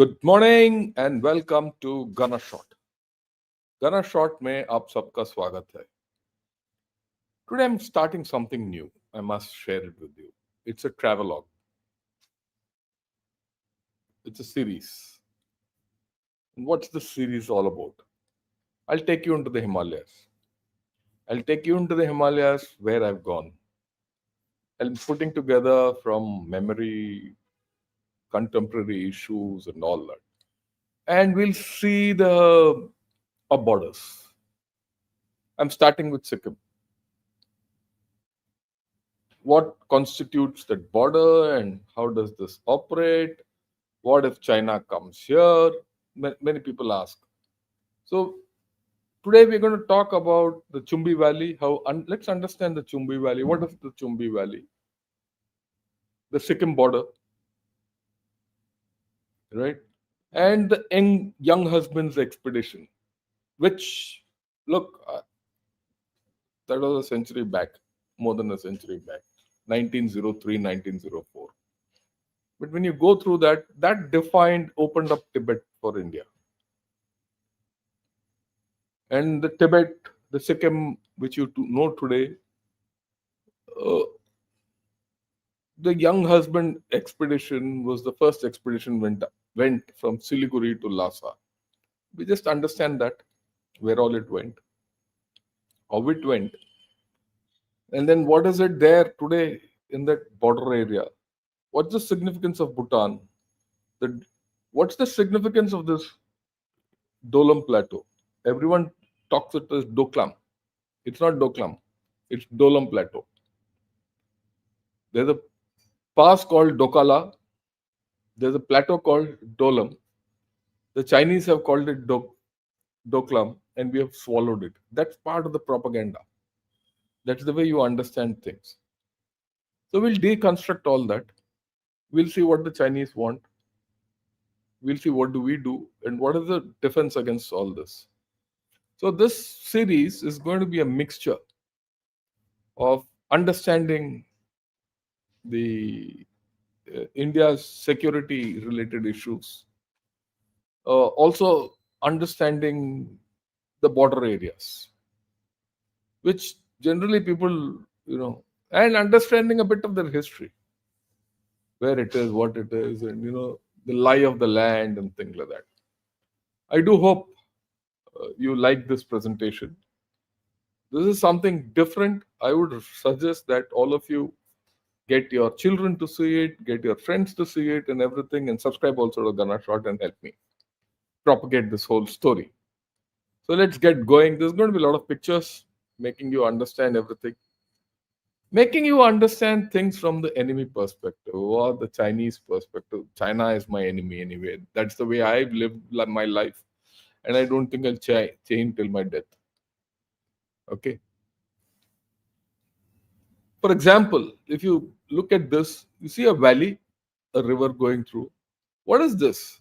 Good morning and welcome to गना शॉट। गना शॉट में आप सबका स्वागत है। Today I am starting something new. I must share it with you. It's a travelogue. It's a series. And what's the series all about? I'll take you into the Himalayas. I'll take you into the Himalayas where I've gone. I'm putting together from memory, contemporary issues, and all that. And we'll see the borders. I'm starting with Sikkim. What constitutes that border and how does this operate? What if China comes here? Many people ask. So today we're going to talk about the Chumbi Valley. Let's understand the Chumbi Valley. What is the Chumbi Valley? The Sikkim border, right? And the young husband's expedition, which look, that was a century back, more than a century back, 1903, 1904. But when you go through that, opened up Tibet for India. And the Tibet, the Sikkim, which you know today, uh, the young husband expedition was the first expedition went from Siliguri to Lhasa. We just understand that, where all it went, how it went. And then what is it there today in that border area? What's the significance of Bhutan? What's the significance of this Dolam Plateau? Everyone talks it as Doklam. It's not Doklam. It's Dolam Plateau. There's a pass called Dokala. There's a plateau called Dolam. The Chinese have called it Doklam, and we have swallowed it. That's part of the propaganda. That's the way you understand things. So we'll deconstruct all that. We'll see what the Chinese want. We'll see what do we do and what is the defense against all this. So this series is going to be a mixture of understanding the India's security related issues, also understanding the border areas, which generally people, and understanding a bit of their history, where it is, what it is, and the lie of the land and things like that. I do hope you like this presentation. This is something different. I would suggest that all of you get your children to see it, get your friends to see it and everything, and subscribe also to Gana Shot and help me propagate this whole story. So let's get going. There's going to be a lot of pictures making you understand everything, making you understand things from the enemy perspective or the Chinese perspective. China is my enemy anyway. That's the way I've lived my life, and I don't think I'll change till my death. Okay. For example, if you look at this, you see a valley, a river going through. What is this?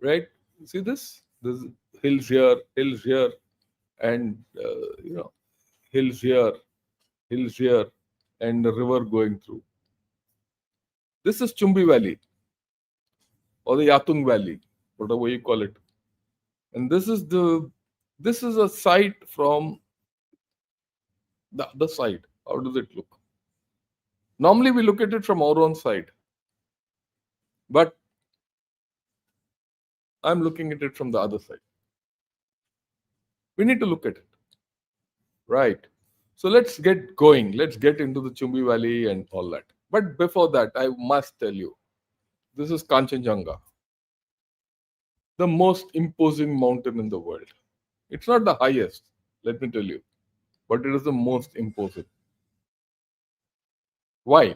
Right? You see this? There's hills here, and hills here, and the river going through. This is Chumbi Valley or the Yatung Valley, whatever you call it. And this is a site from the other side. How does it look? Normally we look at it from our own side, but I'm looking at it from the other side. We need to look at it. Right. So let's get going. Let's get into the Chumbi Valley and all that. But before that, I must tell you, this is Kanchenjunga, the most imposing mountain in the world. It's not the highest, let me tell you, but it is the most imposing. Why?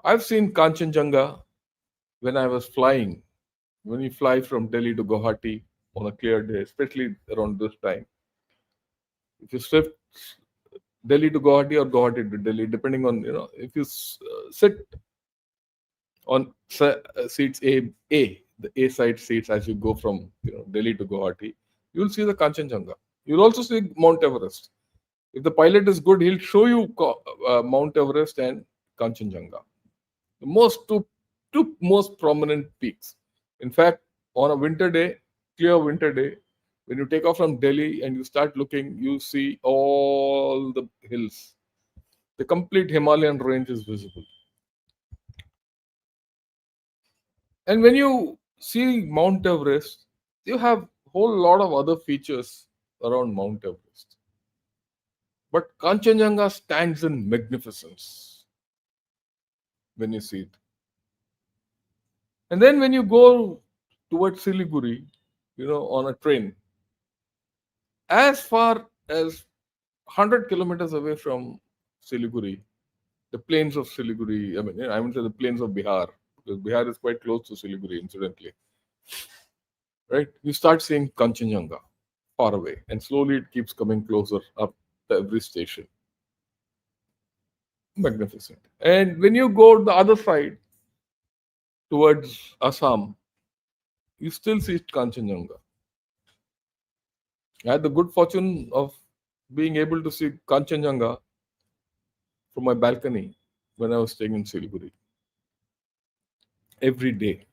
I've seen Kanchenjunga when I was flying. When you fly from Delhi to Guwahati on a clear day, especially around this time. If you shift Delhi to Guwahati or Guwahati to Delhi, depending on, if you sit on seats the A side seats as you go from Delhi to Guwahati, you'll see the Kanchenjunga. You'll also see Mount Everest. If the pilot is good, he'll show you Mount Everest and Kanchenjunga. The most two two most prominent peaks. In fact, on a winter day, clear winter day, when you take off from Delhi and you start looking, you see all the hills. The complete Himalayan range is visible. And when you see Mount Everest, you have a whole lot of other features around Mount Everest. But Kanchenjunga stands in magnificence when you see it. And then when you go towards Siliguri, on a train, as far as 100 kilometers away from Siliguri, the plains of Siliguri, I would say the plains of Bihar, because Bihar is quite close to Siliguri, incidentally, right? You start seeing Kanchenjunga far away, and slowly it keeps coming closer up to every station. Magnificent. And when you go to the other side, towards Assam, you still see Kanchenjunga. I had the good fortune of being able to see Kanchenjunga from my balcony when I was staying in Siliguri. Every day.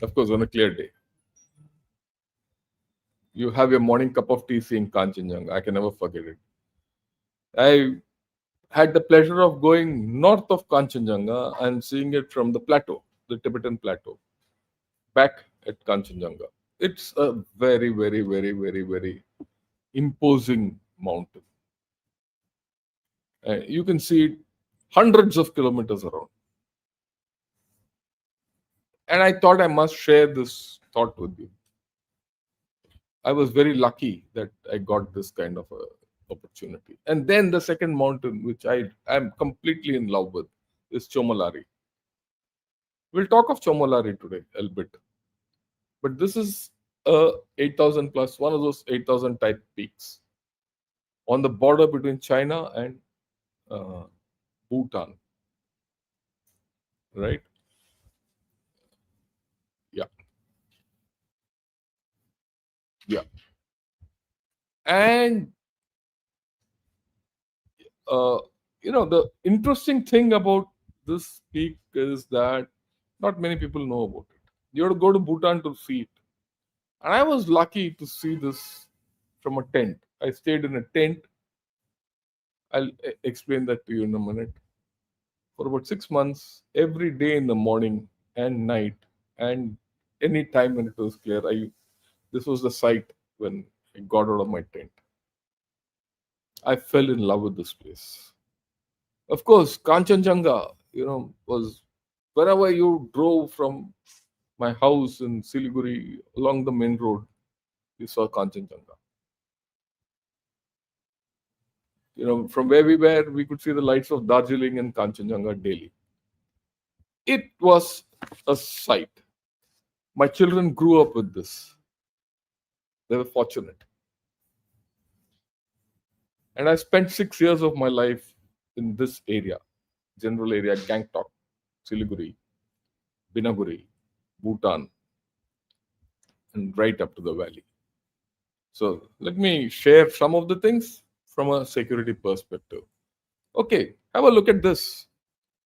Of course, on a clear day. You have your morning cup of tea seeing Kanchenjunga. I can never forget it. I had the pleasure of going north of Kanchenjunga and seeing it from the plateau, the Tibetan plateau, back at Kanchenjunga. It's a very, very, very, very, very imposing mountain. You can see it hundreds of kilometers around. And I thought I must share this thought with you. I was very lucky that I got this kind of a opportunity. And then the second mountain, which I am completely in love with, is Chomolari. We'll talk of Chomolari today a little bit. But this is a 8,000 plus, one of those 8,000 type peaks on the border between China and Bhutan. Right? Yeah. Yeah. And the interesting thing about this peak is that not many people know about it. You have to go to Bhutan to see it. And I was lucky to see this from a tent. I stayed in a tent. I'll explain that to you in a minute. For about 6 months, every day in the morning and night, and any time when it was clear, this was the sight when I got out of my tent. I fell in love with this place. Of course, Kanchenjunga, was wherever you drove from my house in Siliguri along the main road, you saw Kanchenjunga. From where we were, we could see the lights of Darjeeling and Kanchenjunga daily. It was a sight. My children grew up with this. They were fortunate. And I spent 6 years of my life in this area, general area, Gangtok, Siliguri, Binaguri, Bhutan, and right up to the valley. So let me share some of the things from a security perspective. Okay, have a look at this.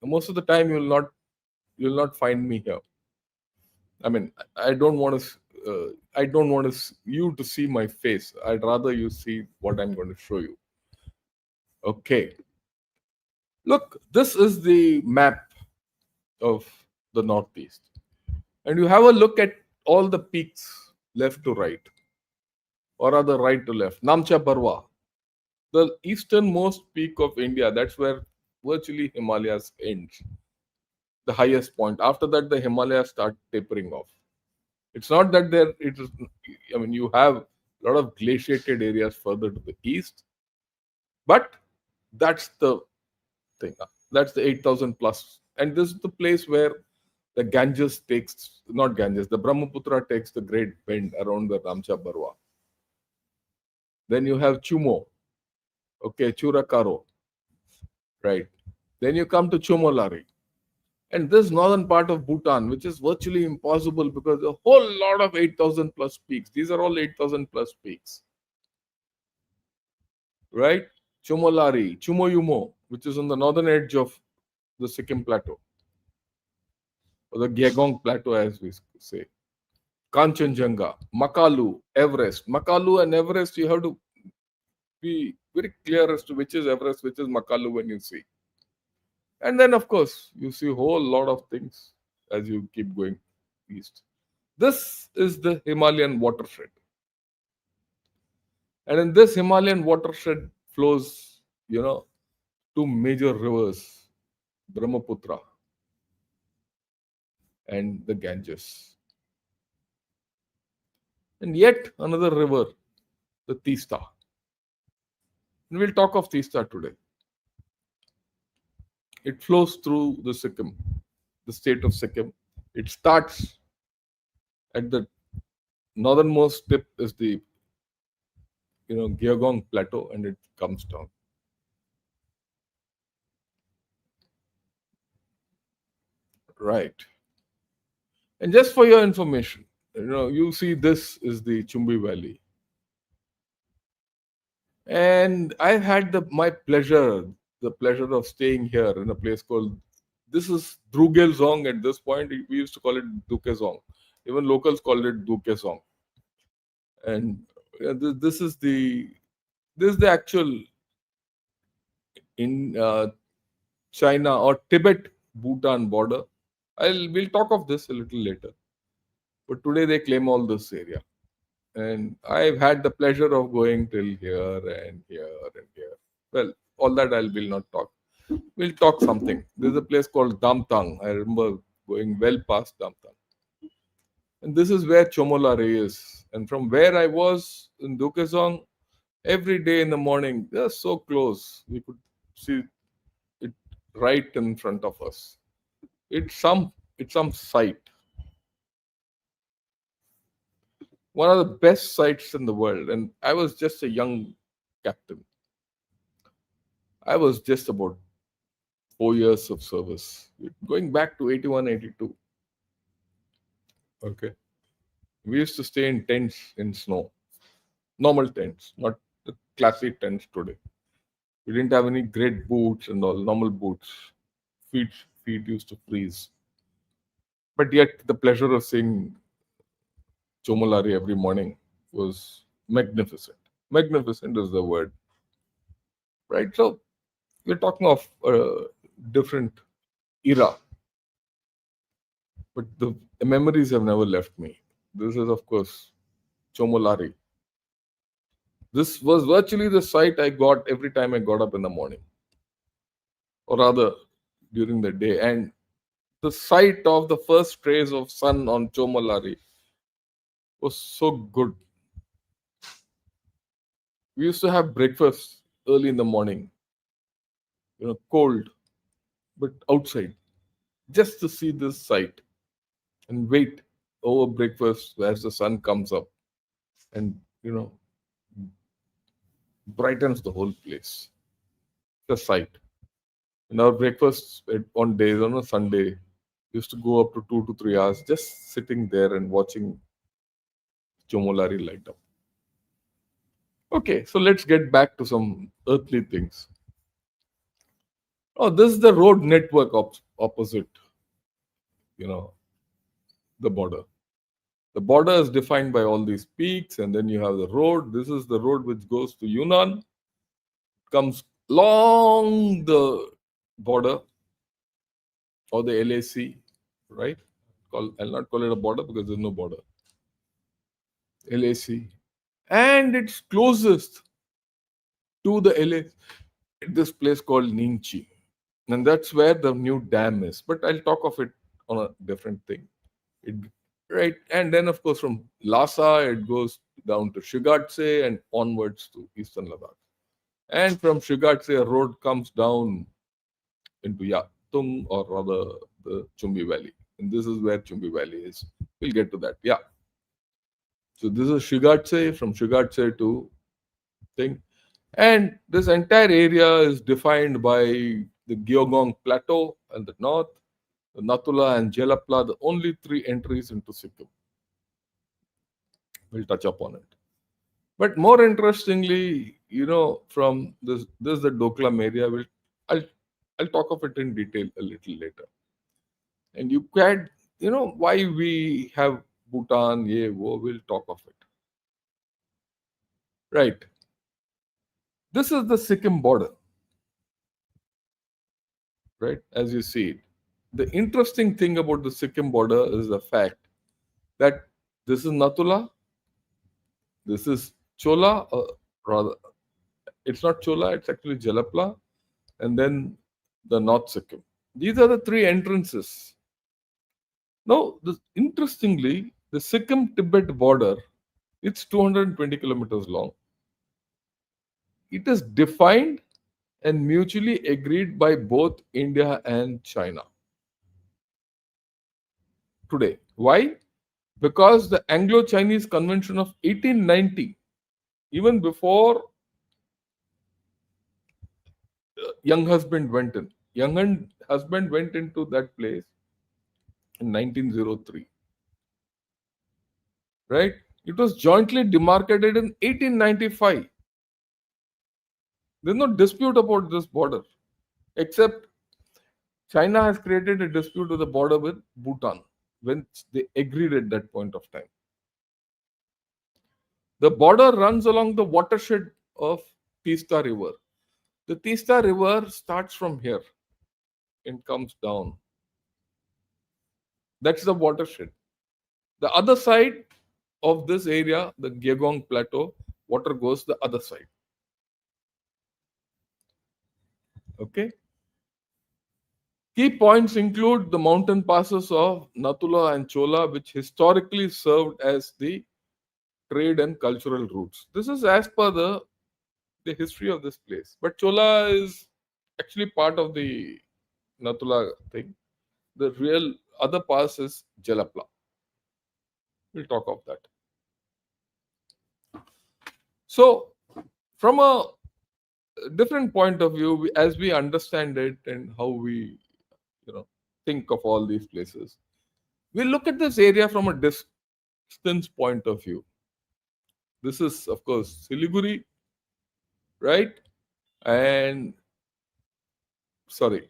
Most of the time you'll not find me here. I don't want you to see my face. I'd rather you see what I'm going to show you. Okay. Look, this is the map of the Northeast. And you have a look at all the peaks left to right, or rather right to left. Namcha Barwa, the easternmost peak of India, that's where virtually Himalayas ends. The highest point. After that, the Himalayas start tapering off. It's not that you have a lot of glaciated areas further to the east, but that's the thing. That's the 8,000 plus. And this is the place where the the Brahmaputra takes the great bend around the Namcha Barwa. Then you have Chumo, okay, Churakaro, right? Then you come to Chomolari. And this northern part of Bhutan, which is virtually impossible because a whole lot of 8,000 plus peaks. These are all 8,000 plus peaks. Right? Chomolari, Chumoyumo, which is on the northern edge of the Sikkim plateau. or the Gegong Plateau, as we say. Kanchenjunga, Makalu, Everest. Makalu and Everest, you have to be very clear as to which is Everest, which is Makalu when you see. And then, of course, you see a whole lot of things as you keep going east. This is the Himalayan watershed. And in this Himalayan watershed flows, two major rivers, Brahmaputra and the Ganges. And yet another river, the Teesta. And we'll talk of Teesta today. It flows through the Sikkim, the state of Sikkim. It starts at the northernmost tip is the Gyagong Plateau, and it comes down. Right. And just for your information, you see this is the Chumbi Valley. And I've had the pleasure of staying here in a place called, this is Drugel Zong at this point. We used to call it Duke Zong. Even locals called it Duke Zong. And this is the actual in China or Tibet-Bhutan border. We'll talk of this a little later. But today they claim all this area. And I've had the pleasure of going till here and here and here. Well, all that I will not talk. We'll talk something. There's a place called Damtang. I remember going well past Damtang. And this is where Chomolare is. And from where I was in Dukezong, every day in the morning, they're so close. We could see it right in front of us. It's some sight. One of the best sights in the world. And I was just a young captain. I was just about 4 years of service, going back to 81, 82. Okay. We used to stay in tents in snow, normal tents, not the classic tents today. We didn't have any great boots and all, normal boots. Feet used to freeze. But yet the pleasure of seeing Chomolari every morning was magnificent. Magnificent is the word. Right? So we're talking of a different era. But the memories have never left me. This is, of course, Chomolari. This was virtually the sight I got every time I got up in the morning, or rather during the day. And the sight of the first rays of sun on Chomolari was so good. We used to have breakfast early in the morning, cold, but outside, just to see this sight and wait over breakfast as the sun comes up and, brightens the whole place. The sight. And our breakfast on days, on a Sunday, used to go up to 2 to 3 hours just sitting there and watching Chomolari light up. Okay, so let's get back to some earthly things. Oh, this is the road network opposite, the border. The border is defined by all these peaks, and then you have the road. This is the road which goes to Yunnan, comes along the border or the LAC, right? I'll not call it a border because there's no border. LAC. And it's closest to the LAC, this place called Ningchi. And that's where the new dam is. But I'll talk of it on a different thing. Right. And then, of course, from Lhasa, it goes down to Shigatse and onwards to Eastern Ladakh. And from Shigatse, a road comes down into Yatung, or rather the Chumbi Valley. And this is where Chumbi Valley is. We'll get to that. Yeah. So this is Shigatse, from Shigatse to thing. And this entire area is defined by the Gyogong Plateau and the north, the Natula and Jelapla, the only 3 entries into Sikkim. We'll touch upon it. But more interestingly, from this is the Doklam area. I'll talk of it in detail a little later. And you had why we have Bhutan, we'll talk of it. Right. This is the Sikkim border, right? As you see it. The interesting thing about the Sikkim border is the fact that this is Natula, this is Chola, rather, it's not Chola, it's actually Jalapla, and then the North Sikkim. These are the three entrances. Now, interestingly, the Sikkim-Tibet border, it's 220 kilometers long. It is defined and mutually agreed by both India and China today. Why? Because the Anglo-Chinese Convention of 1890, even before young husband went in, husband went into that place in 1903, right? It was jointly demarcated in 1895. There's no dispute about this border, except China has created a dispute with the border with Bhutan when they agreed at that point of time. The border runs along the watershed of Teesta River. The Teesta River starts from here and comes down. That's the watershed. The other side of this area, the Gyegong Plateau, water goes the other side. Okay. Key points include the mountain passes of Natula and Chola, which historically served as the trade and cultural routes. This is as per the history of this place. But Chola is actually part of the Natula thing. The real other pass is Jalapla. We'll talk of that. So, from a different point of view, as we understand it and how we, think of all these places, we look at this area from a distance point of view. This is, of course, Siliguri, right? And sorry,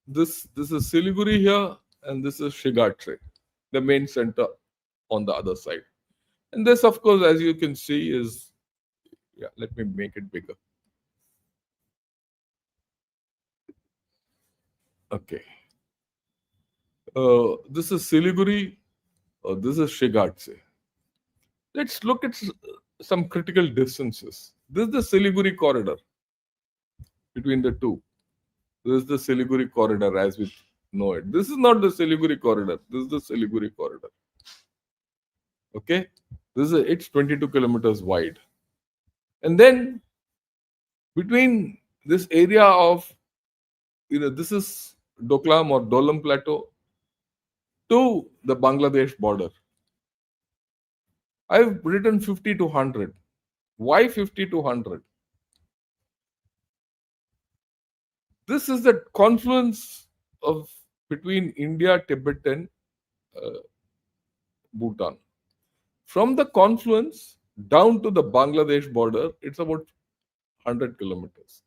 this is Siliguri here, and this is Shigatse, the main center on the other side. And this, of course, as you can see, is let me make it bigger. Okay. This is Siliguri. This is Shigatse. Let's look at some critical distances. This is the Siliguri corridor between the two. This is the Siliguri corridor as we know it. This is not the Siliguri corridor. This is the Siliguri corridor. Okay. It's 22 kilometers wide. And then between this area of, this is Doklam or Dolam Plateau to the Bangladesh border. I've written 50 to 100. Why 50 to 100? This is the confluence of between India, Tibet, and Bhutan. From the confluence down to the Bangladesh border, it's about 100 kilometers.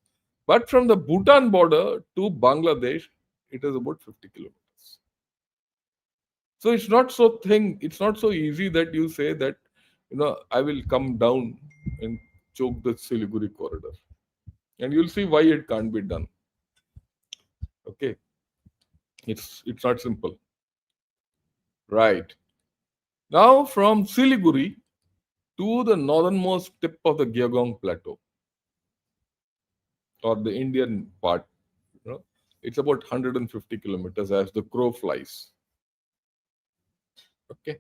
But from the Bhutan border to Bangladesh, it is about 50 kilometers. So it's not so easy that you say that, I will come down and choke the Siliguri corridor. And you'll see why it can't be done. Okay. It's not simple. Right. Now from Siliguri to the northernmost tip of the Gyegong Plateau, or the Indian part, it's about 150 kilometers as the crow flies. Okay.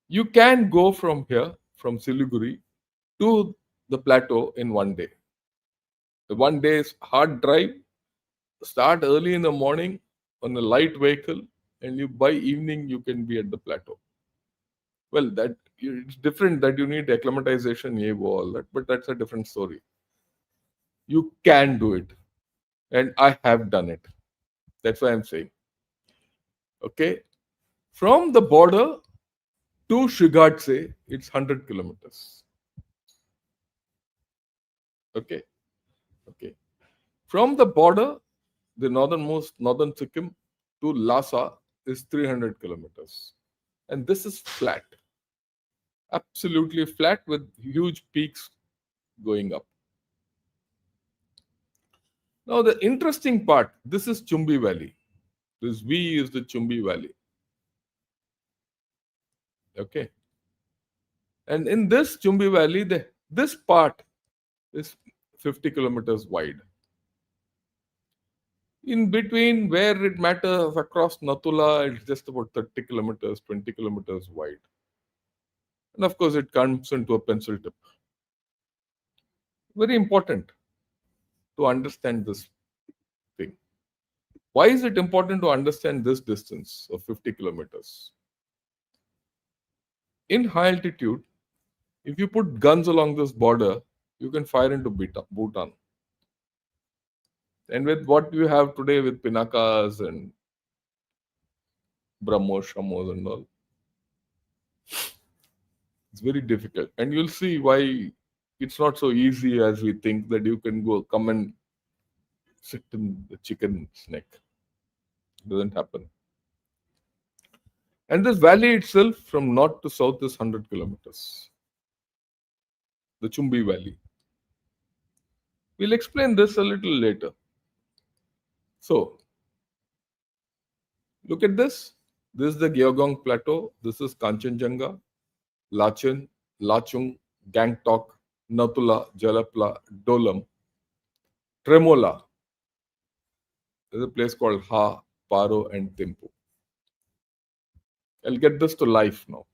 You can go from here, from Siliguri to the plateau in one day. The 1 day's hard drive, start early in the morning on a light vehicle, and by evening you can be at the plateau. Well, it's different that you need acclimatization, all that, but that's a different story. You can do it, and I have done it. That's why I'm saying. Okay, from the border to Shigatse, it's 100 kilometers. Okay. From the border, the northern Sikkim, to Lhasa is 300 kilometers. And this is flat, absolutely flat with huge peaks going up. Now, the interesting part, this is Chumbi Valley. This V is the Chumbi Valley. Okay. And in this Chumbi Valley, this part is 50 kilometers wide. In between, where it matters across Natula, it's just about 30 kilometers, 20 kilometers wide. And of course, it comes into a pencil tip. Very important to understand this thing. Why is it important to understand this distance of 50 kilometers? In high altitude, if you put guns along this border, you can fire into Bhutan. And with what you have today with Pinakas and BrahMos, Shamos and all, it's very difficult. And you'll see why it's not so easy as we think that you can come and sit in the chicken's neck. It doesn't happen. And this valley itself, from north to south, is 100 kilometers. The Chumbi Valley. We'll explain this a little later. So, look at this. This is the Gyeogong Plateau. This is Kanchenjunga, Lachen, Lachung, Gangtok, Natula, Jalapla, Dolam, Tremola. There's a place called Ha, Paro, and Timpu. I'll get this to life now.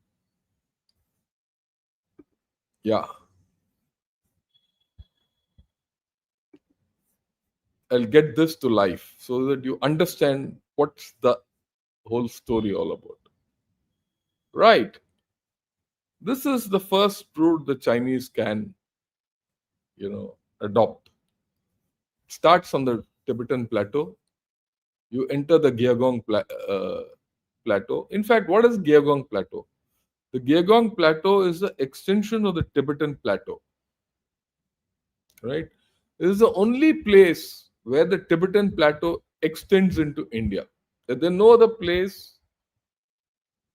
Yeah. I'll get this to life so that you understand what's the whole story all about. Right. This is the first route the Chinese can, adopt. Starts on the Tibetan Plateau. You enter the Gyeogong Plateau. In fact, what is Gyeogong Plateau? The Gyeogong Plateau is the extension of the Tibetan Plateau. Right? It is the only place where the Tibetan Plateau extends into India. There's no other place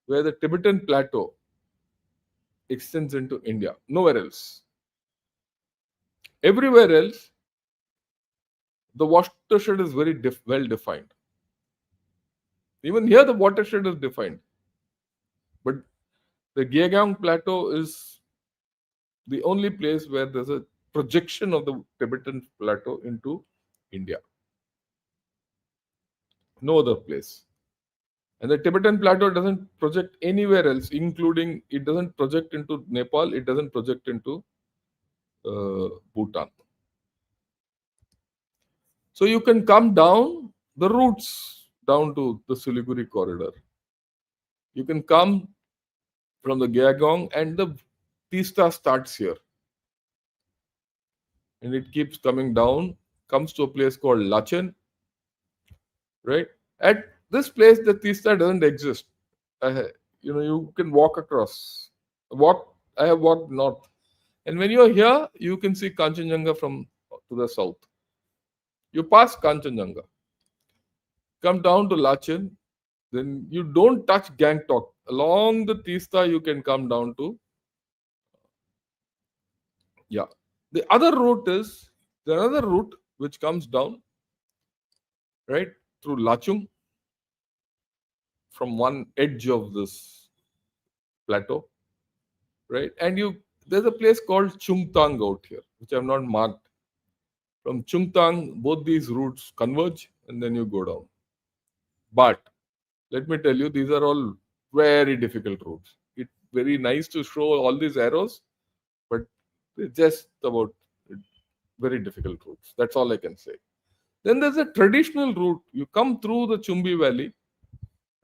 where the Tibetan Plateau extends into India. Nowhere else. Everywhere else, the watershed is very well defined. Even here, the watershed is defined. But the Gyeogong Plateau is the only place where there's a projection of the Tibetan Plateau into India. No other place. And the Tibetan Plateau doesn't project anywhere else, including it doesn't project into Nepal, it doesn't project into Bhutan. So you can come down the routes down to the Siliguri corridor. You can come from the Gyeogong and the Tista starts here. And it keeps coming down, comes to a place called Lachen. Right? At this place, the Tista doesn't exist. You can walk across. I have walked north. And when you're here, you can see Kanchenjunga from to the south. You pass Kanchenjunga, come down to Lachen, then you don't touch Gangtok. Along the Tista, you can come down to. Yeah. The other route is another route which comes down, right, through Lachung from one edge of this plateau, right? And there's a place called Chungtang out here, which I've not marked. From Chungtang, both these routes converge and then you go down. But let me tell you, these are all very difficult routes. It's very nice to show all these arrows, but it's just about very difficult routes. That's all I can say. Then there's a traditional route. You come through the Chumbi Valley,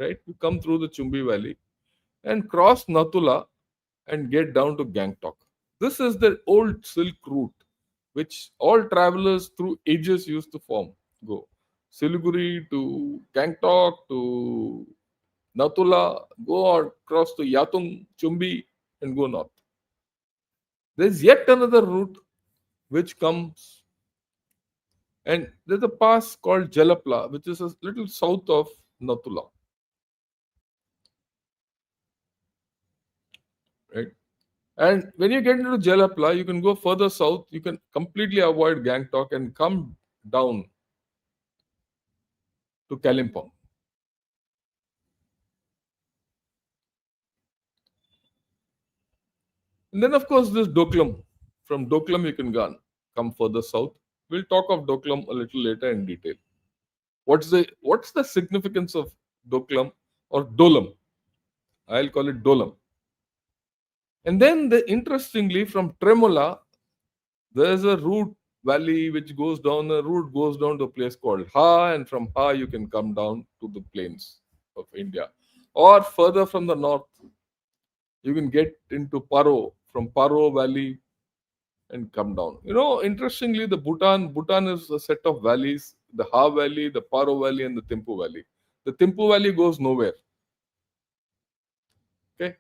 right? You come through the Chumbi Valley and cross Natula and get down to Gangtok. This is the old Silk route, which all travelers through ages used to go Siliguri to Gangtok to Natula, go across to Yatung, Chumbi, and go north. There's yet another route which comes, and there's a pass called Jalapla, which is a little south of Natula. Right? And when you get into Jalapla, you can go further south. You can completely avoid Gangtok and come down to Kalimpong. And then, of course, this Doklam. From Doklam, you can come further south. We'll talk of Doklam a little later in detail. What's the significance of Doklam or Dolam? I'll call it Dolam. And then, interestingly, from Tremola, there's a route valley which goes down. The route goes down to a place called Ha, and from Ha you can come down to the plains of India, or further from the north you can get into Paro, from Paro Valley and come down. Interestingly, the Bhutan is a set of valleys: the Ha Valley, the Paro Valley, and the Thimphu Valley. The Thimphu Valley goes nowhere. Okay,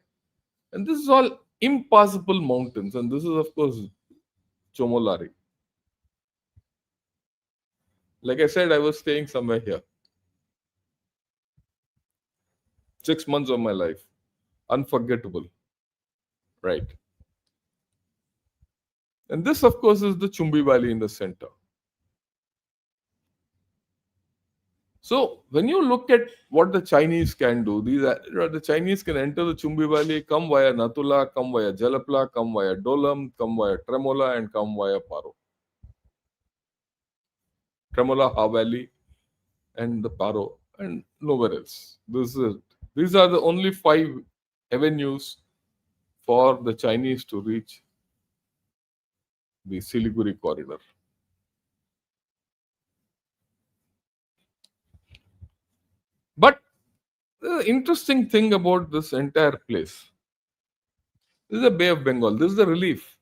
and this is all impassable mountains, and this is of course Chomolari. Like I said, I was staying somewhere here. 6 months of my life. Unforgettable. Right. And this, of course, is the Chumbi Valley in the center. So, when you look at what the Chinese can do, the Chinese can enter the Chumbi Valley, come via Natula, come via Jalapla, come via Dolam, come via Tremola, and come via Paro. Tremola, Ha Valley, and the Paro, and nowhere else. These are the only 5 avenues for the Chinese to reach the Siliguri corridor. But the interesting thing about this entire place, this is the Bay of Bengal. This is the relief.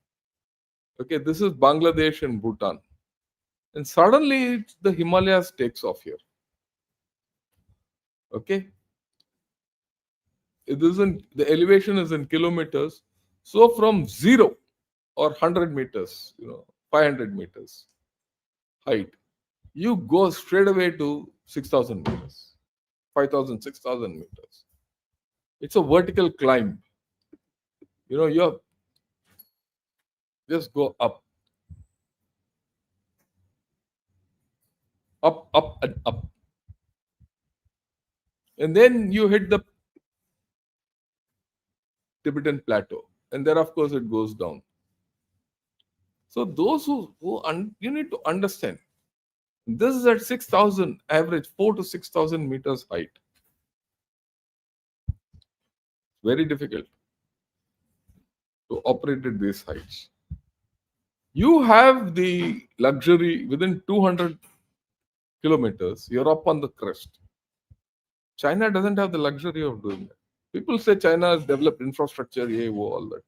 Okay, this is Bangladesh and Bhutan. And suddenly the Himalayas takes off here. Okay. The elevation is in kilometers. So from 0 or 100 meters, 500 meters height, you go straight away to 6,000 meters, 5,000, 6,000 meters. It's a vertical climb. You just go up, up, and up. And then you hit the Tibetan plateau. And there, of course, it goes down. So those you need to understand, this is at 6,000 average, 4 to 6,000 meters height. Very difficult to operate at these heights. You have the luxury within 200 kilometers, you're up on the crest. China doesn't have the luxury of doing that. People say China has developed infrastructure, all that.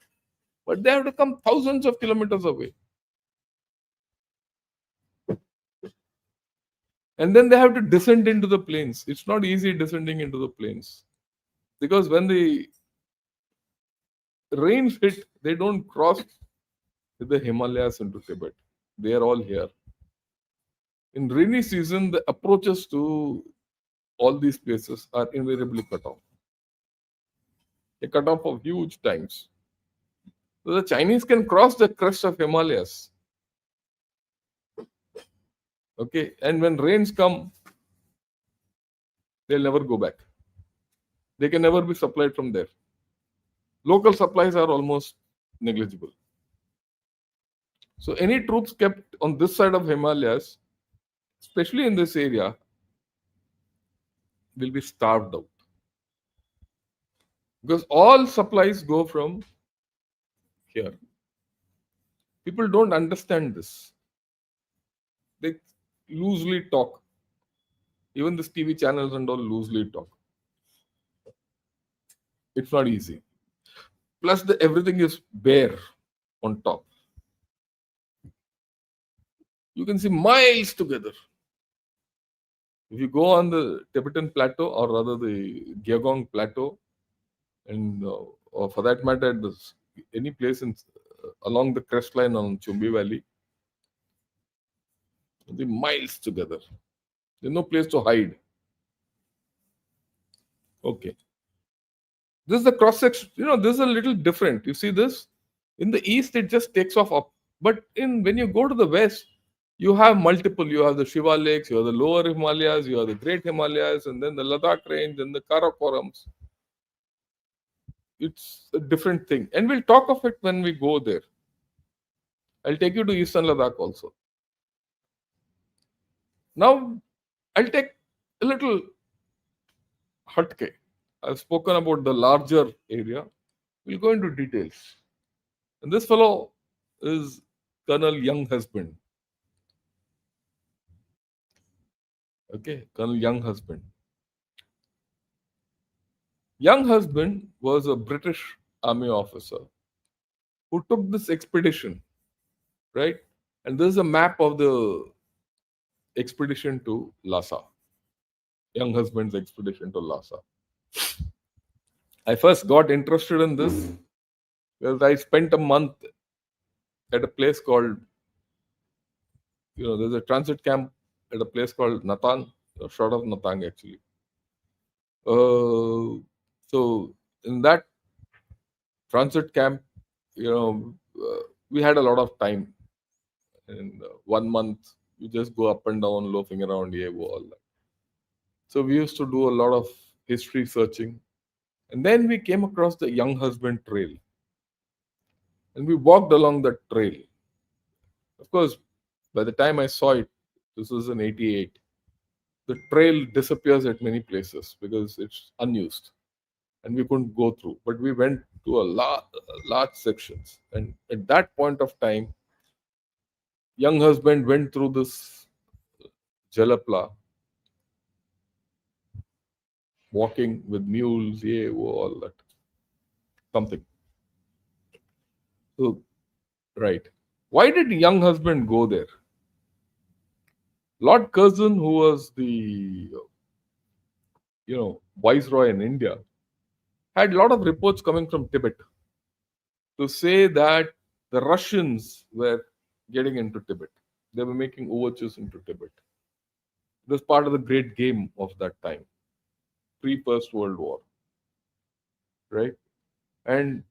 But they have to come thousands of kilometers away. And then they have to descend into the plains. It's not easy descending into the plains. Because when the rains hit, they don't cross the Himalayas into Tibet. They are all here. In rainy season, the approaches to all these places are invariably cut off. They cut off of huge times. So the Chinese can cross the crest of Himalayas. Okay, and when rains come, they'll never go back. They can never be supplied from there. Local supplies are almost negligible. So any troops kept on this side of Himalayas, especially in this area, will be starved out. Because all supplies go from here. People don't understand this. They loosely talk. Even this TV channels and all loosely talk. It's not easy. Plus, everything is bare on top. You can see miles together. If you go on the Tibetan plateau, or rather the Gyagong plateau, and or for that matter, any place along the crest line on Chumbi Valley, the miles together. There's no place to hide. Okay. This is the cross section. This is a little different. You see this? In the east, it just takes off up. But when you go to the west, you have multiple. You have the Shiva Lakes, you have the lower Himalayas, you have the Great Himalayas, and then the Ladakh range, and the Karakorams. It's a different thing. And we'll talk of it when we go there. I'll take you to Eastern Ladakh also. Now, I'll take a little hatke. I've spoken about the larger area. We'll go into details. And this fellow is Colonel Young Husband. Okay, Colonel Young Husband. Young Husband was a British army officer who took this expedition, right? And this is a map of the expedition to Lhasa. Young Husband's expedition to Lhasa. I first got interested in this because I spent a month at a place called, there's a transit camp at a place called Natang, short of Natang actually. So in that transit camp, we had a lot of time. In 1 month, we just go up and down, loafing around, all that. So we used to do a lot of history searching. And then we came across the Young Husband Trail. And we walked along that trail. Of course, by the time I saw it, this was in 88, the trail disappears at many places because it's unused. And we couldn't go through. But we went to large sections. And at that point of time, Young Husband went through this Jalapla, walking with mules, all that. Something. So, right. Why did Young Husband go there? Lord Curzon, who was the viceroy in India, had a lot of reports coming from Tibet to say that the Russians were getting into Tibet. They were making overtures into Tibet. It was part of the great game of that time, pre-First World War, right? And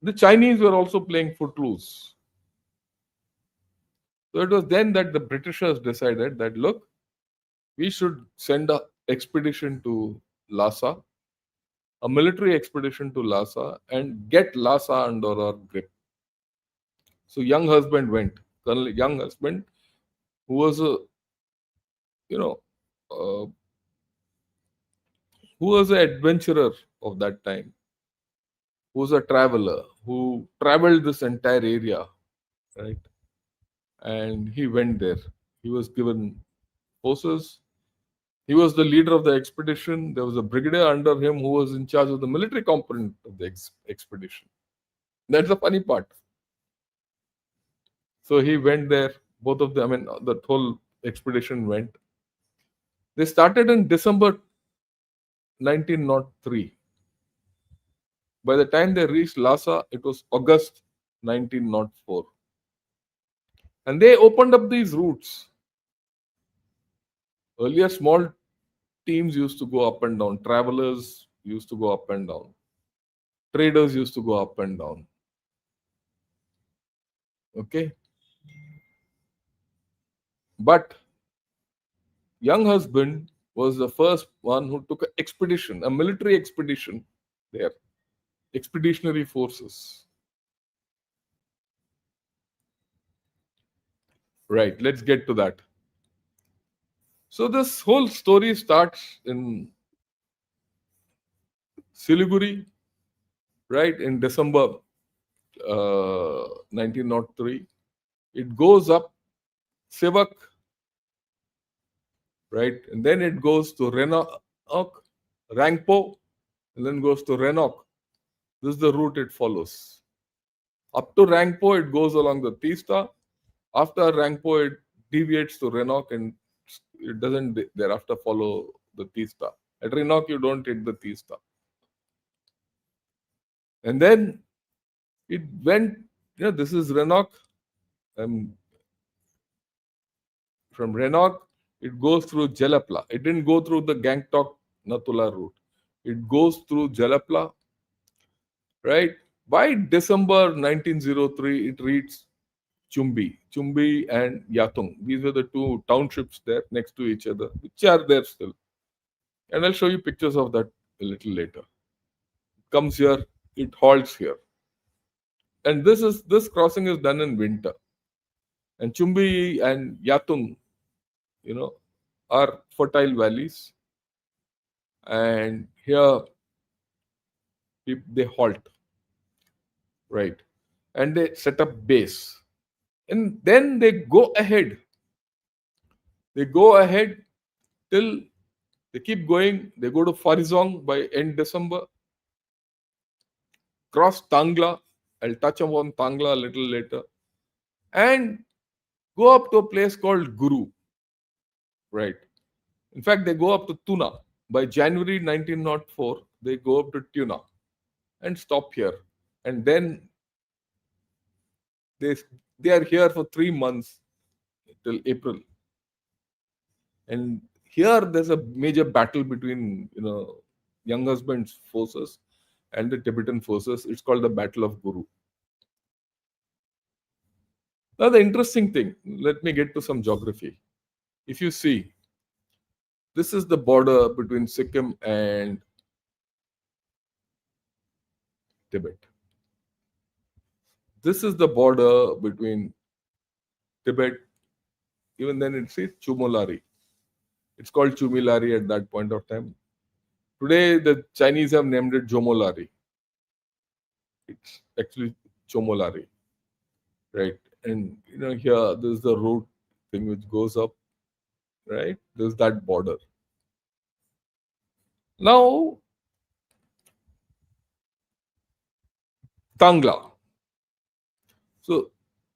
the Chinese were also playing footloose. So it was then that the Britishers decided that, look, we should send an expedition to Lhasa, a military expedition to Lhasa, and get Lhasa under our grip. So Young Husband went. Colonel Young Husband, who was a, who was an adventurer of that time, who was a traveler, who traveled this entire area, right? And he went there. He was given forces. He was the leader of the expedition. There was a brigadier under him who was in charge of the military component of the expedition. That's the funny part. So he went there. Both of them, the whole expedition went. They started in December 1903. By the time they reached Lhasa, it was August 1904. And they opened up these routes. Earlier, small teams used to go up and down. Travelers used to go up and down. Traders used to go up and down. Okay? But Young Husband was the first one who took an expedition, a military expedition there. Expeditionary forces. Right, let's get to that. So this whole story starts in Siliguri, right, in December 1903. It goes up Sivak, right, and then it goes to Rangpo, and then goes to Renok. This is the route it follows. Up to Rangpo, it goes along the Teesta. After Rangpo, it deviates to Renok and it doesn't thereafter follow the Teesta. At Renok, you don't hit the Teesta. And then it went, this is Renok. From Renok, It goes through Jalapla. It didn't go through the Gangtok Natula route. It goes through Jalapla, right? By December 1903, it reached Chumbi and Yatung. These were the two townships there next to each other, which are there still. And I'll show you pictures of that a little later. Comes here, it halts here. And this crossing is done in winter. And Chumbi and Yatung, you know, are fertile valleys. And here they halt, right? And they set up base. And then they go ahead. They go ahead till they keep going. They go to Farizong by end December. Cross Tangla. I'll touch upon Tangla a little later. And go up to a place called Guru. Right. In fact, they go up to Tuna. By January 1904, they go up to Tuna and stop here. And then they are here for 3 months till April. And here there's a major battle between young husband's forces and the Tibetan forces. It's called the Battle of Guru. Now the interesting thing, let me get to some geography. If you see, this is the border between Sikkim and Tibet. This is the border between Tibet, even then it says Chumolari. It's called Chumilari at that point of time. Today, the Chinese have named it Jomolari. It's actually Chomolari, right? And here there's the route thing which goes up, right? There's that border. Now, Tangla. So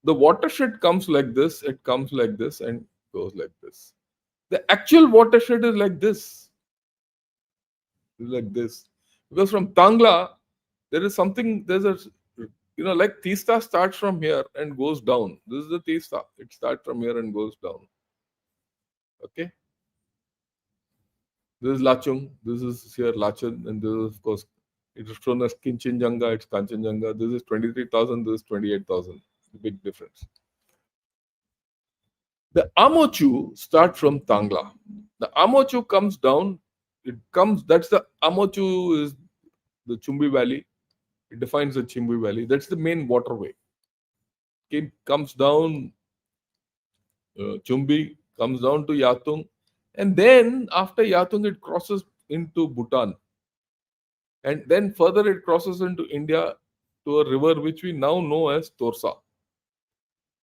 the watershed comes like this, it comes like this, and goes like this. The actual watershed is like this. It's like this. Because from Tangla, there is something, there's a, like Teesta starts from here and goes down. This is the Teesta. It starts from here and goes down. Okay. This is Lachung. This is here Lachun. And this is, of course, it is shown as Kinchinjunga. It's Kanchenjunga. This is 23,000. This is 28,000. Big difference. The Amochu starts from Tangla. The Amochu comes down. That's the Amochu is the Chumbi Valley. It defines the Chumbi Valley. That's the main waterway. It comes down Chumbi, comes down to Yatung. And then after Yatung, it crosses into Bhutan. And then further it crosses into India to a river which we now know as Torsa.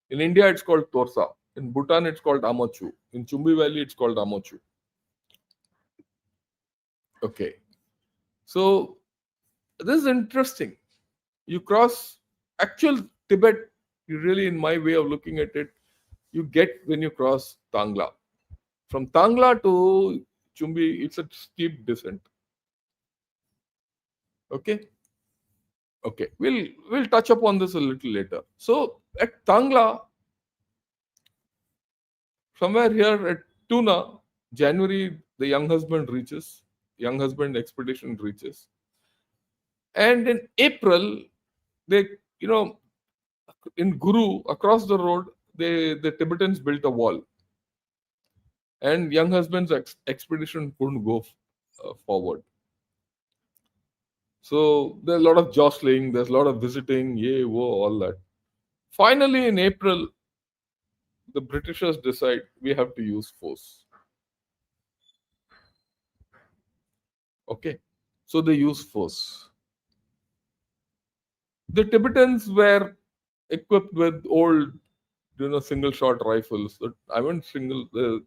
In India, it's called Torsa. In Bhutan, it's called Amochu. In Chumbi Valley, it's called Amochu. Okay. So, this is interesting. You cross actual Tibet, you really, in my way of looking at it, you get when you cross Tangla. From Tangla to Chumbi, it's a steep descent. Okay? Okay. We'll touch upon this a little later. So, at Tangla, somewhere here at Tuna, January, the young husband expedition reaches. And in April, they, in Guru, across the road, the Tibetans built a wall. And young husband's expedition couldn't go forward. So there's a lot of jostling, there's a lot of visiting, all that. Finally, in April, the Britishers decide we have to use force. Okay, so they use force. The Tibetans were equipped with old, single shot rifles. I meant the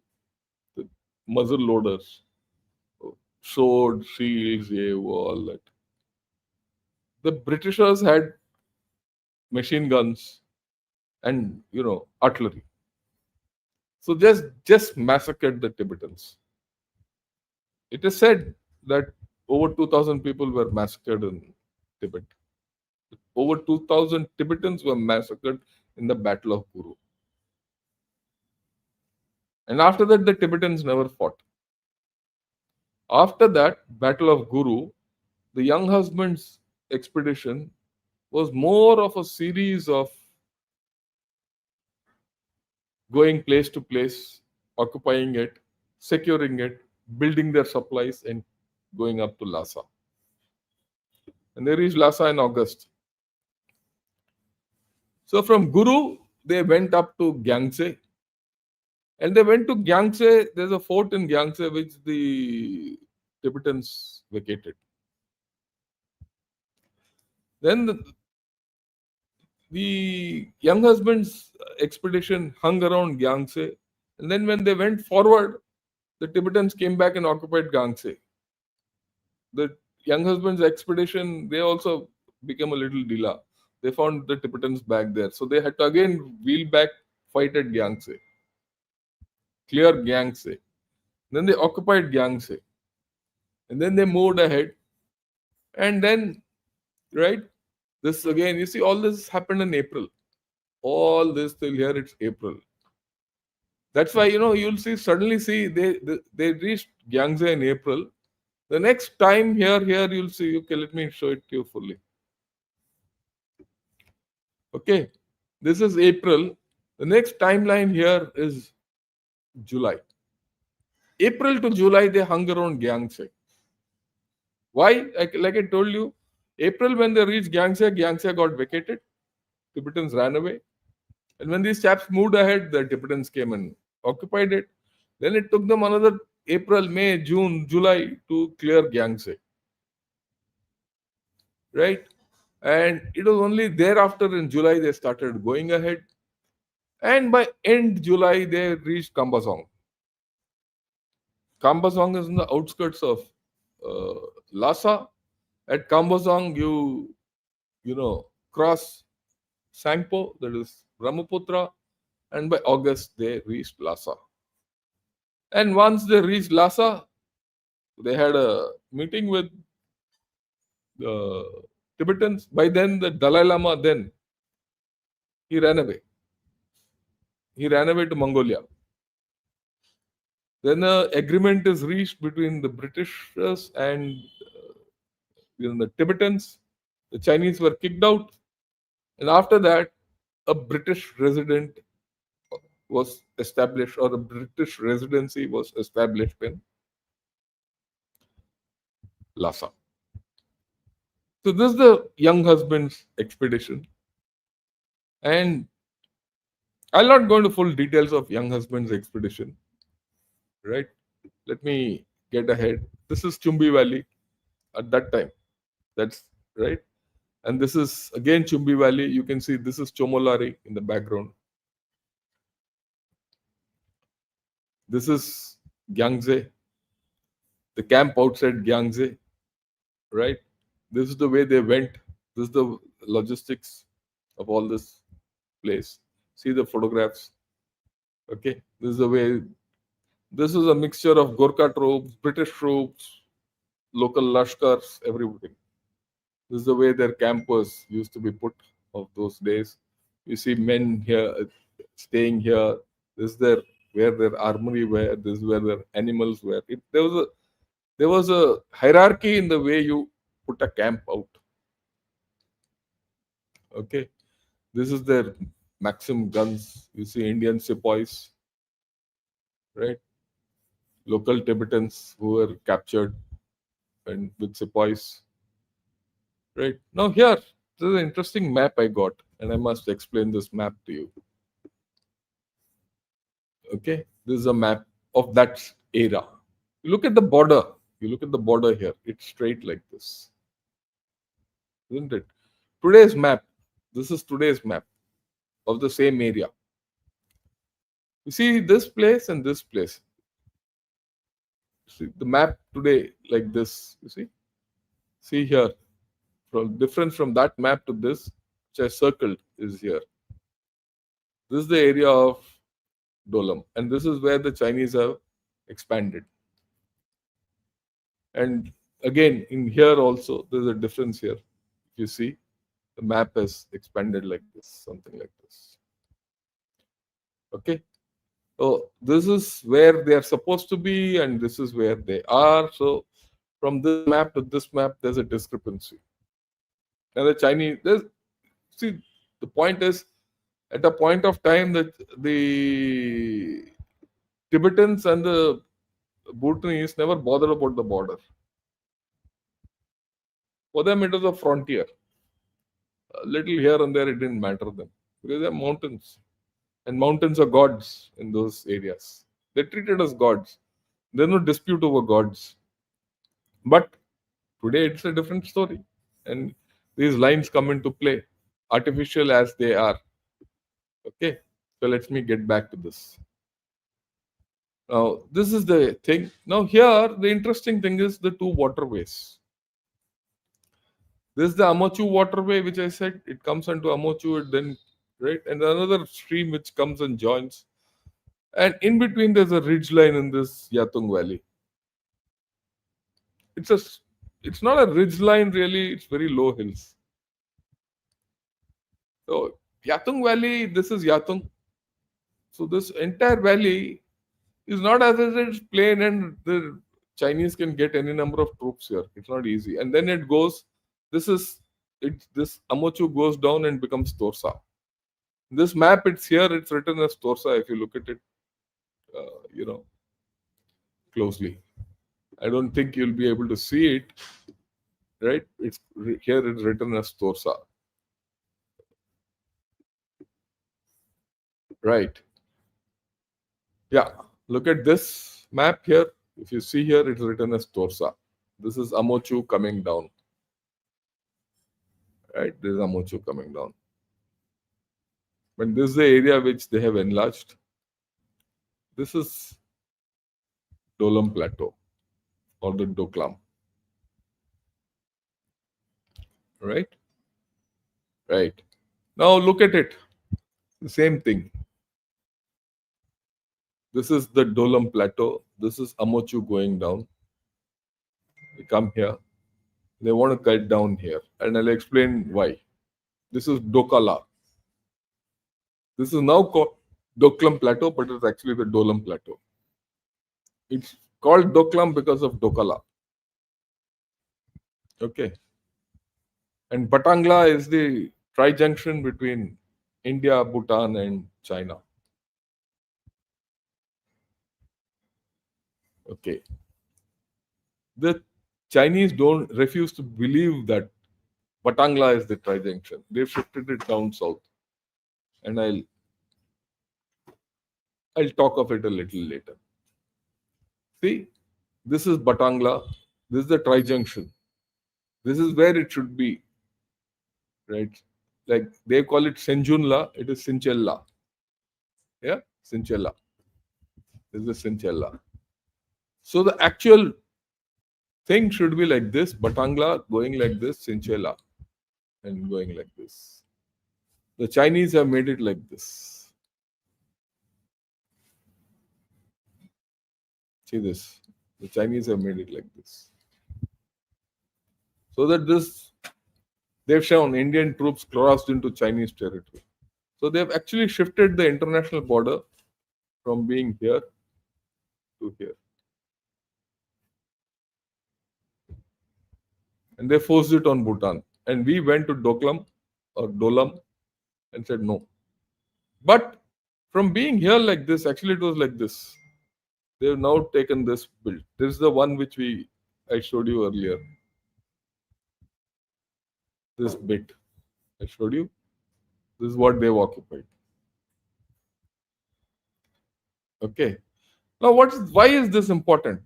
muzzle loaders, swords, shields, all that. The Britishers had machine guns and artillery. So just massacred the Tibetans. It is said that over 2,000 people were massacred in Tibet. Over 2,000 Tibetans were massacred in the Battle of Guru. And after that, the Tibetans never fought. After that Battle of Guru, the young husband's expedition was more of a series of going place to place, occupying it, securing it, building their supplies, and going up to Lhasa. And they reached Lhasa in August. So from Guru, they went up to Gyangse. And they went to Gyangse. There's a fort in Gyangse which the Tibetans vacated. Then the young husband's expedition hung around Gyangse. And then when they went forward, the Tibetans came back and occupied Gyangse. The young husband's expedition, they also became a little dila. They found the Tibetans back there. So they had to again wheel back, fight at Gyangse, clear Gyangse. Then they occupied Gyangse. And then they moved ahead. And then, right, this again, you see, all this happened in April. All this till here, it's April. That's why, you'll see, suddenly see, they reached Gyangse in April. The next time here, you'll see, okay, let me show it to you fully. Okay, this is April. The next timeline here is July. April to July, they hung around Gyangse. Why? Like I told you, April when they reached Gyangse, Gyangse got vacated. Tibetans ran away. And when these chaps moved ahead, the Tibetans came and occupied it. Then it took them another April, May, June, July to clear Gyangse. Right? And it was only thereafter in July they started going ahead. And by end July, they reached Kambasong. Kambasong is in the outskirts of Lhasa. At Kambasong, you cross Sangpo, that is Brahmaputra, and by August they reached Lhasa. And once they reached Lhasa, they had a meeting with the Tibetans. By then, the Dalai Lama, he ran away. He ran away to Mongolia. Then an agreement is reached between the Britishers and the Tibetans. The Chinese were kicked out. And after that, a British resident was established, or a British residency was established in Lhasa. So this is the young husband's expedition. And I'll not go into full details of young husband's expedition. Right? Let me get ahead. This is Chumbi Valley at that time. That's right. And this is again Chumbi Valley. You can see this is Chomolari in the background. This is Gyangse, the camp outside Gyangse, right? This is the way they went. This is the logistics of all this place. See the photographs. Okay, this is the way. This is a mixture of Gorkha troops, British troops, local Lashkars, everything. This is the way their camp was used to be put of those days. You see men here staying here. This is where their armory were. This is where their animals were. There was a hierarchy in the way you put a camp out. Okay, this is their Maxim guns. You see Indian sepoys, right? Local Tibetans who were captured and with sepoys. Right. Now here, this is an interesting map I got, and I must explain this map to you. Okay, this is a map of that era. You look at the border. You look at the border here. It's straight like this. Isn't it? Today's map. This is today's map of the same area. You see this place and this place. See the map today like this. You see? See here. From difference from that map to this, which I circled, is here. This is the area of Dolam, and this is where the Chinese have expanded. And again, in here also, there's a difference here. You see, the map has expanded like this, something like this. Okay. So this is where they are supposed to be, and this is where they are. So from this map to this map, there's a discrepancy. And the Chinese, see, the point is, at a point of time that the Tibetans and the Bhutanese never bothered about the border. For them, it was a frontier. A little here and there, it didn't matter them because they're mountains, and mountains are gods in those areas. They're treated as gods. There's no dispute over gods. But today, it's a different story, and these lines come into play, artificial as they are. Okay, so let me get back to this. Now, this is the thing. Now, here, the interesting thing is the two waterways. This is the Amochu waterway, which I said it comes into Amochu, it then right, and another stream which comes and joins. And in between, there's a ridge line in this Yatung Valley. It's a, it's not a ridge line really. It's very low hills. So Yatung Valley, this is Yatung. So this entire valley is not as if it's plain and the Chinese can get any number of troops here. It's not easy. And then it goes. This is it. This Amochu goes down and becomes Torsa. This map, it's here. It's written as Torsa. If you look at it, closely. I don't think you'll be able to see it. Right? It's here. It's written as Torsa. Right. Yeah. Look at this map here. If you see here, it's written as Torsa. This is Amochu coming down. Right? This is Amochu coming down. But this is the area which they have enlarged. This is Dolam Plateau or the Doklam. Right? Right. Now look at it. The same thing. This is the Dolam Plateau. This is Amochu going down. They come here. They want to cut down here. And I'll explain why. This is Dokala. This is now called Doklam Plateau, but it's actually the Dolam Plateau. It's called Doklam because of Dokala. Okay. And Batangla is the tri-junction between India, Bhutan, and China. Okay. The Chinese don't refuse to believe that Batangla is the tri-junction. They've shifted it down south. And I'll talk of it a little later. See, this is Batangla. This is the tri-junction. This is where it should be. Right? Like they call it Senjunla, it is Sinchella. Yeah? Sinchella. This is Sinchella. So the actual thing should be like this, Batangla going like this, Sinchella, and going like this. The Chinese have made it like this. See this. The Chinese have made it like this. So that they've shown Indian troops crossed into Chinese territory. So they've actually shifted the international border from being here to here. And they forced it on Bhutan. And we went to Doklam or Dolam and said no. But from being here like this, actually it was like this. They've now taken this build. This is the one which I showed you earlier. This bit I showed you. This is what they've occupied. Okay. Now why is this important?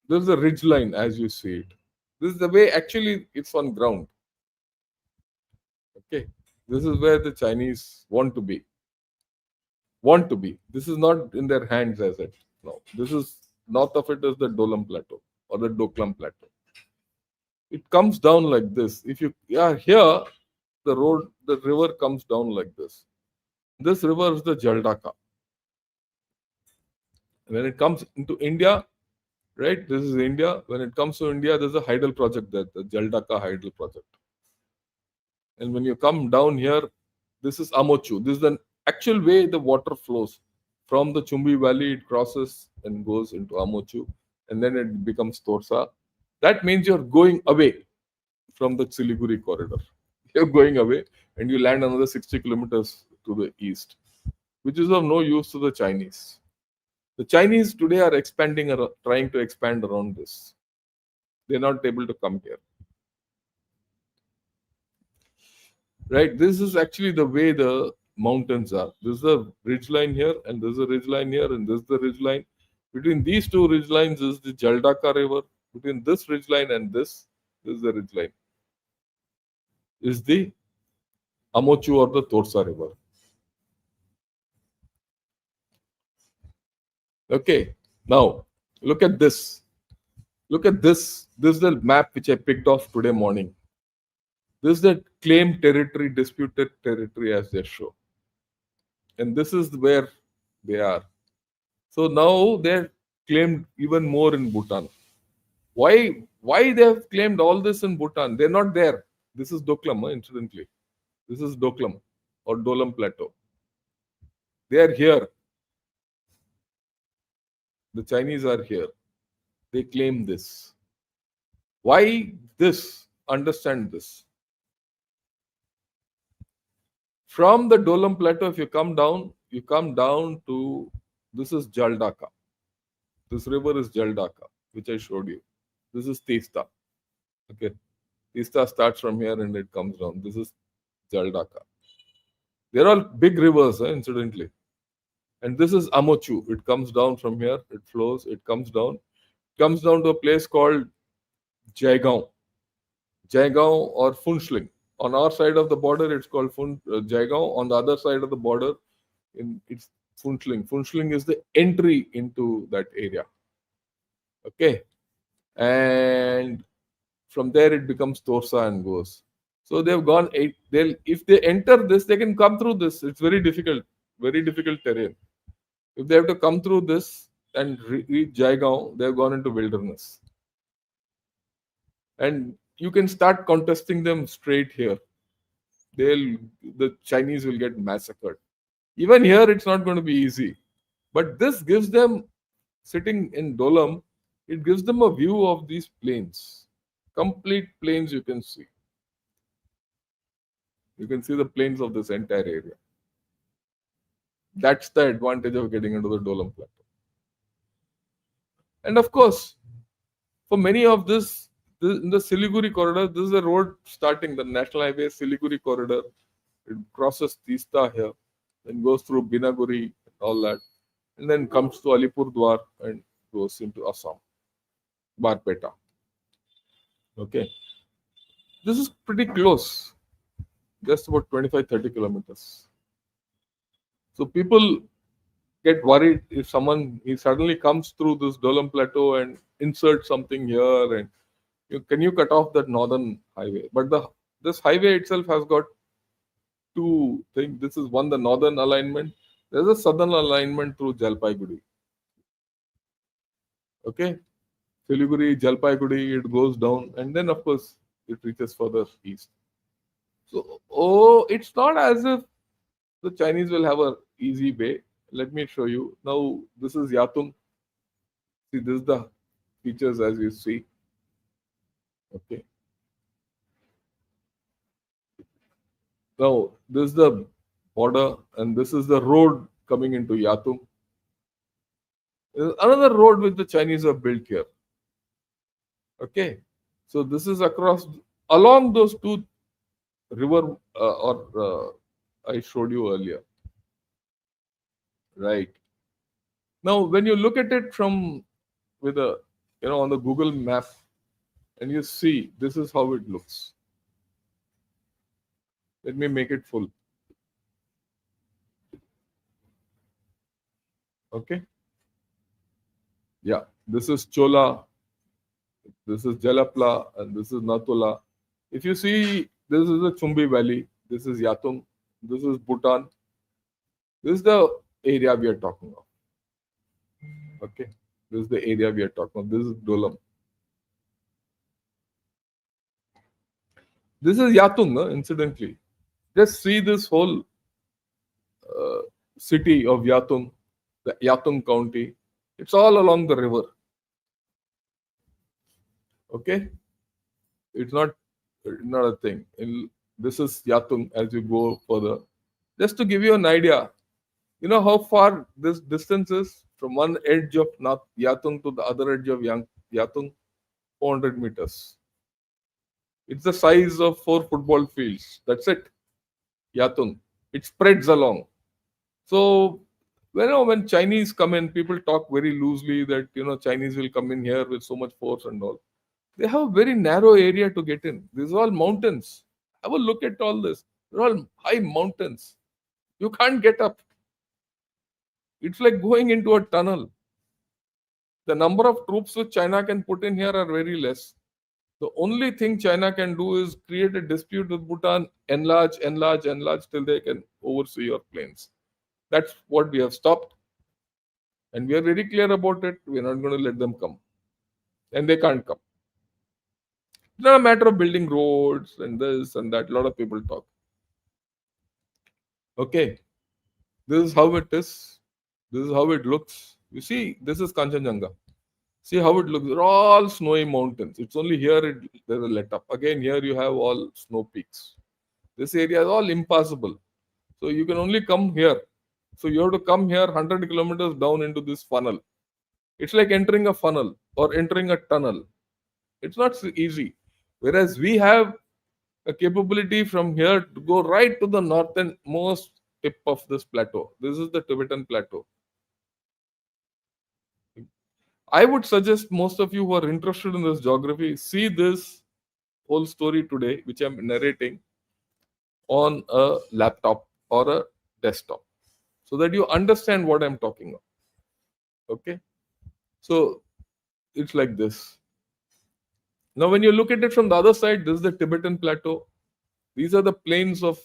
This is a ridge line as you see it. This is the way actually it's on ground. Okay. This is where the Chinese want to be. This is not in their hands as it. No. This is north of it is the Dolam Plateau or the Doklam Plateau. It comes down like this. If you are here, the river comes down like this. This river is the Jaldaka. When it comes into India, right? This is India. When it comes to India, there's a hydel project there, the Jaldaka hydel project. And when you come down here, this is Amochu. This is the actual way the water flows from the Chumbi Valley, it crosses and goes into Amochu, and then it becomes Torsa. That means you're going away from the Siliguri corridor. You're going away, and you land another 60 kilometers to the east, which is of no use to the Chinese. The Chinese today are trying to expand around this. They're not able to come here. Right? This is actually the way the mountains are. This is a ridge line here, and this is a ridge line here, and this is the ridge line. Between these two ridge lines is the Jaldaka River. Between this ridge line and this is the ridge line. Is the Amochu or the Torsa River. Okay, now look at this. Look at this. This is the map which I picked off today morning. This is the claimed territory, disputed territory as they show. And this is where they are. So now they're claimed even more in Bhutan. Why they have claimed all this in Bhutan? They're not there. This is Doklam, incidentally. This is Doklam or Dolam Plateau. They are here. The Chinese are here. They claim this. Why this? Understand this. From the Dolam Plateau, if you come down to, this is Jaldaka. This river is Jaldaka, which I showed you. This is Tista. Okay. Tista starts from here and it comes down. This is Jaldaka. They're all big rivers, incidentally. And this is Amochu. It comes down from here. It flows. It comes down. It comes down to a place called Jaigaon. Jaigaon or Funchling. On our side of the border, it's called Jaigaon. On the other side of the border, it's Funchling. Funchling is the entry into that area. Okay. And from there, it becomes Torsa and goes. So they've gone if they enter this, they can come through this. It's very difficult terrain. If they have to come through this and reach Jaigaon, they've gone into wilderness. And you can start contesting them straight here. The Chinese will get massacred. Even here, it's not going to be easy. But this gives them, sitting in Dolam, it gives them a view of these plains. Complete plains you can see. You can see the plains of this entire area. That's the advantage of getting into the Dolam Plateau. And of course, for many of this, in the Siliguri corridor, this is the road starting, the National Highway Siliguri corridor. It crosses Tista here, then goes through Binaguri and all that, and then comes to Alipurdwar and goes into Assam, Barpeta. Okay. This is pretty close, just about 25-30 kilometers. So people get worried if he suddenly comes through this Dolam Plateau and inserts something here, and can you cut off that northern highway? But this highway itself has got two things. This is one, the northern alignment. There's a southern alignment through Jalpaiguri. Okay, Siliguri, Jalpaiguri, it goes down, and then of course it reaches further east. So, it's not as if the Chinese will have an easy way. Let me show you. Now, this is Yatung. See, this is the features as you see. Okay. Now, this is the border, and this is the road coming into Yatung. There's another road which the Chinese have built here. Okay. So, this is along those two river I showed you earlier. Right. Now, when you look at it on the Google map, and you see, this is how it looks. Let me make it full. Okay. Yeah, this is Chola, this is Jalapla, and this is Natula. If you see, this is the Chumbi Valley, this is Yatung, this is Bhutan. This is the area we are talking of. Okay, this is the area we are talking of. This is Dolam. This is Yatung, incidentally. Just see this whole city of Yatung. the Yatung County. It's all along the river. Okay, it's not a thing. This is Yatung as you go further. Just to give you an idea, you know how far this distance is from one edge of North Yatung to the other edge of Yatung? 400 meters. It's the size of 4 football fields. That's it. Yatung. It spreads along. So, when Chinese come in, people talk very loosely that Chinese will come in here with so much force and all. They have a very narrow area to get in. These are all mountains. Have a look at all this. They're all high mountains. You can't get up. It's like going into a tunnel. The number of troops which China can put in here are very less. The only thing China can do is create a dispute with Bhutan, enlarge till they can oversee your planes. That's what we have stopped. And we are very clear about it. We are not going to let them come. And they can't come. It's not a matter of building roads and this and that. A lot of people talk. Okay. This is how it is. This is how it looks. You see, this is Kanchenjunga. See how it looks. They're all snowy mountains. It's only here there's a let up. Again, here you have all snow peaks. This area is all impassable. So you can only come here. So you have to come here 100 kilometers down into this funnel. It's like entering a funnel or entering a tunnel. It's not so easy. Whereas we have a capability from here to go right to the northernmost tip of this plateau. This is the Tibetan plateau. I would suggest most of you who are interested in this geography see this whole story today, which I'm narrating, on a laptop or a desktop so that you understand what I'm talking about. Okay? So it's like this. Now, when you look at it from the other side, this is the Tibetan plateau. These are the plains of,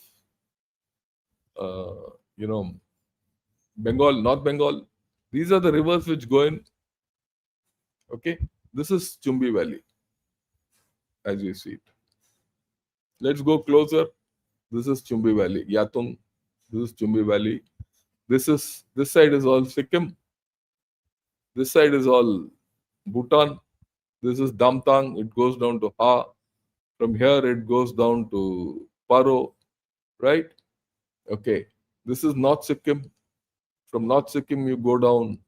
Bengal, North Bengal. These are the rivers which go in. Okay, this is Chumbi Valley, as you see it. Let's go closer. This is Chumbi Valley, Yatung. This is Chumbi Valley. This side is all Sikkim. This side is all Bhutan. This is Damtang. It goes down to Ha. From here, it goes down to Paro, right? Okay. This is North Sikkim. From North Sikkim, you go down.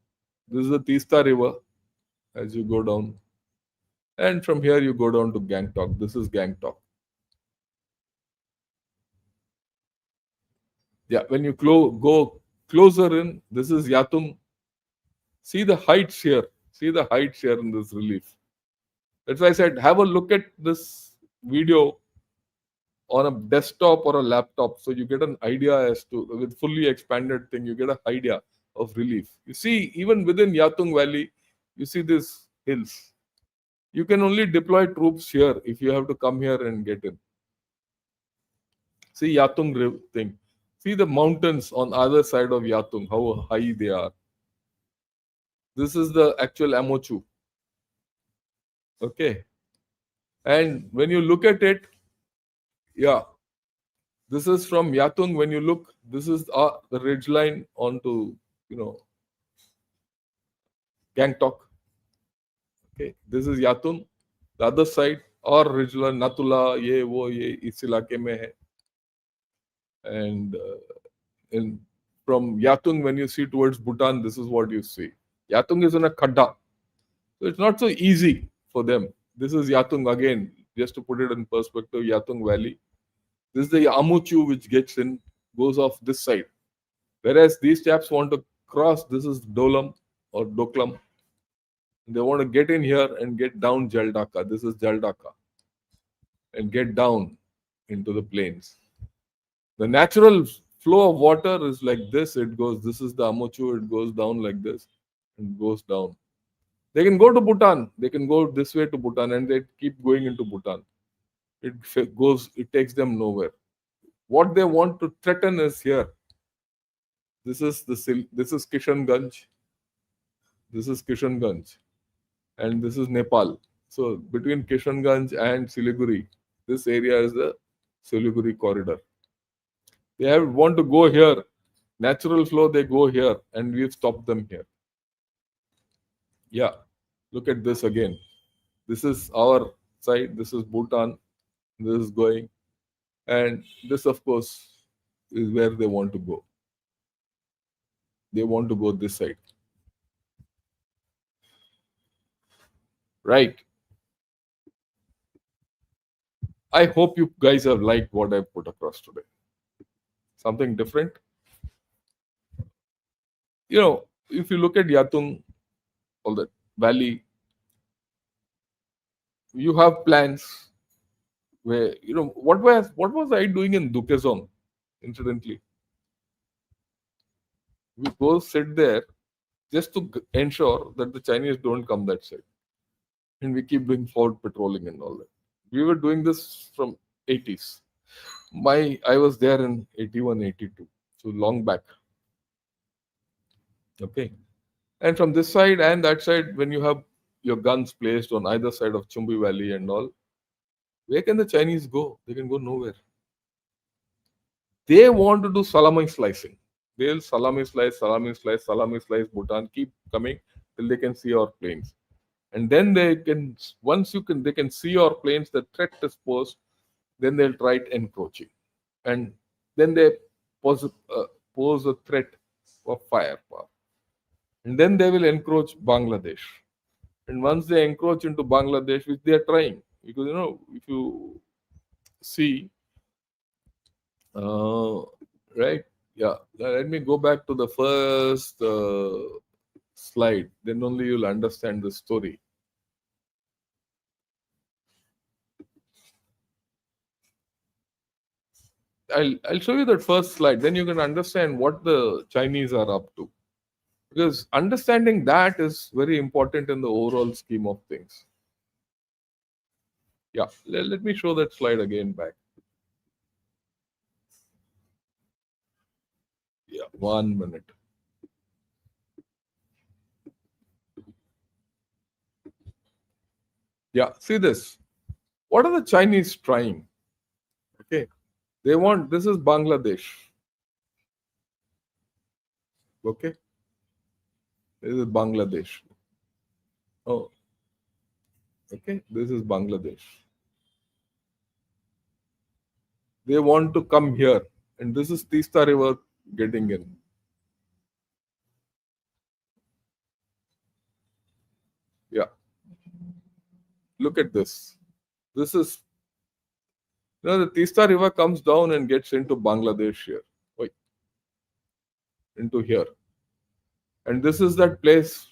This is the Teesta River as you go down. And from here, you go down to Gangtok. This is Gangtok. Yeah, when you go closer in, this is Yatung. See the heights here. See the heights here in this relief. That's why I said, have a look at this video on a desktop or a laptop so you get an idea as to, with fully expanded thing, you get an idea of relief. You see, even within Yatung Valley, you see these hills. You can only deploy troops here if you have to come here and get in. See Yatung thing. See the mountains on either side of Yatung, how high they are. This is the actual Amochu. Okay. And when you look at it, yeah, this is from Yatung. When you look, this is the ridge line onto, Gangtok. Okay, this is Yatung. The other side, or ridge line, Natula, ye, is ilake mein hai. And from Yatung, when you see towards Bhutan, this is what you see. Yatung is in a khadda. So it's not so easy for them. This is Yatung again, just to put it in perspective, Yatung Valley. This is the Amuchu which goes off this side. Whereas these chaps want to cross, this is Dolam or Doklam. They want to get in here and get down Jaldaka. This is Jaldaka. And get down into the plains. The natural flow of water is like this. This is the Amuchu, it goes down like this and goes down. They can go to Bhutan. They can go this way to Bhutan and they keep going into Bhutan. It takes them nowhere. What they want to threaten is here. This is Kishanganj. This is Kishanganj. And this is Nepal. So between Kishanganj and Siliguri, this area is the Siliguri corridor. They want to go here Natural flow, they go here, and we've stopped them here. Yeah, look at this again. This is our side, this is Bhutan, this is going, and this, of course, is where they want to go. They want to go this side. Right. I hope you guys have liked what I put across today. Something different. If you look at Yatung, all that valley, you have plans where, what was I doing in Dukezong, incidentally? We go sit there just to ensure that the Chinese don't come that side. And we keep doing forward patrolling and all that. We were doing this from 80s. I was there in 81, 82, so long back. Okay. And from this side and that side, when you have your guns placed on either side of Chumbi Valley and all, where can the Chinese go? They can go nowhere. They want to do salami slicing. They'll salami slice, salami slice, salami slice Bhutan, keep coming till they can see our planes. And then they can, they can see our planes, the threat is posed, then they'll try encroaching. And then they pose a threat of firepower. And then they will encroach Bangladesh. And once they encroach into Bangladesh, which they are trying, because if you see, right, yeah, let me go back to the first slide, then only you'll understand the story. I'll show you that first slide, then you can understand what the Chinese are up to. Because understanding that is very important in the overall scheme of things. Yeah, let me show that slide again back. Yeah, 1 minute. Yeah, see this. What are the Chinese trying? Okay, this is Bangladesh. Okay, this is Bangladesh. Oh, okay, this is Bangladesh. They want to come here, and this is Tista River getting in. Yeah, look at this. This is, the Tista River comes down and gets into Bangladesh here. Wait, into here. And this is that place,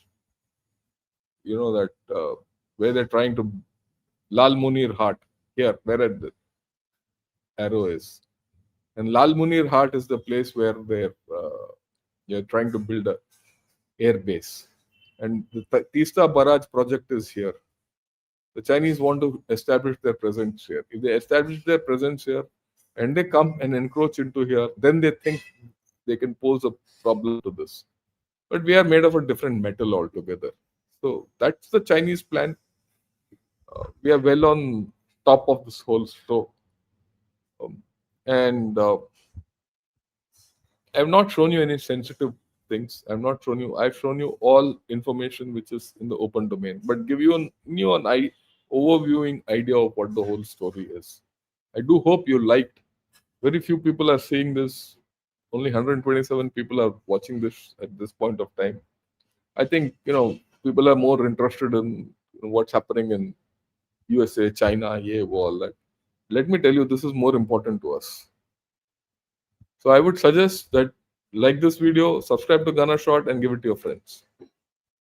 that where they're trying to, Lal Munir Ghat, here, where the arrow is. And Lal Munir Ghat is the place where they're trying to build a air base. And the Tista Barrage project is here. The Chinese want to establish their presence here. If they establish their presence here and they come and encroach into here, then they think they can pose a problem to this. But we are made of a different metal altogether. So that's the Chinese plan. We are well on top of this whole show. And I've not shown you any sensitive things. I've shown you all information which is in the open domain, but give you an overviewing idea of what the whole story is. I do hope you liked. Very few people are seeing this. Only 127 people are watching this at this point of time. I think, people are more interested in what's happening in USA, China, all that. Let me tell you, this is more important to us. So I would suggest that like this video, subscribe to Gunner Shot, and give it to your friends.